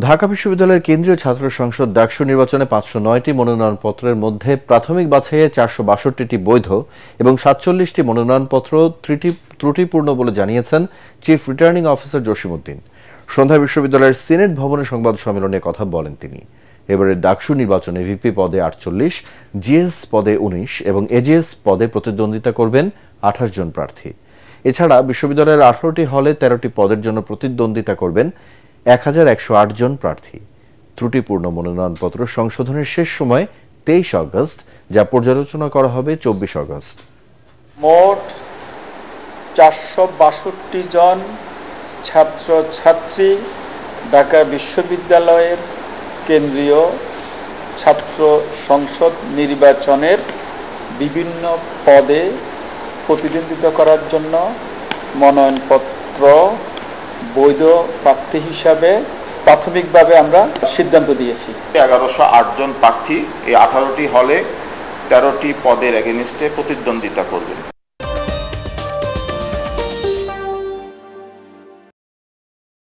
ঢাকা বিশ্ববিদ্যালয়ের কেন্দ্রীয় ছাত্র সংসদ ডাকসু নির্বাচনে 509টি মনোনয়নপত্রের মধ্যে প্রাথমিক বাছাইয়ে 462টি বৈধ এবং 47টি মনোনয়নপত্র ত্রুটিপূর্ণ বলে জানিয়েছেন chief returning officer Jasim Uddin. সন্ধ্যায় বিশ্ববিদ্যালয়ের সিনেট ভবনে সংবাদ সম্মেলনে কথা বলেন তিনি। এবারের ডাকসু নির্বাচনে ভিপি পদে 48, জিএস পদে 19 এবং এজিএস পদে প্রতিদ্বন্দ্বিতা করবেন 28 জন প্রার্থী। এছাড়া বিশ্ববিদ্যালয়ের 18টি হলে 13টি পদের জন্য প্রতিদ্বন্দ্বিতা করবেন 1108 জন প্রার্থী। ত্রুটিপূর্ণ মনোনয়নপত্র সংশোধনের শেষ সময় 23 আগস্ট, যা পর্যালোচনা করা হবে 24 আগস্ট। মোট 462 জন ছাত্রছাত্রী ঢাকা বিশ্ববিদ্যালয়ের কেন্দ্রীয় ছাত্র সংসদ নির্বাচনের বিভিন্ন পদে প্রতিদ্বন্দ্বিতা করার জন্য মনোনয়নপত্র বৈধ প্রার্থী হিসাবে প্রাথমিকভাবে আমরা সিদ্ধান্ত দিয়েছি। 1108 জন প্রার্থী এই 18টি হলে 13টি পদের এগেইনস্টে প্রতিদ্বন্দ্বিতা করবেন।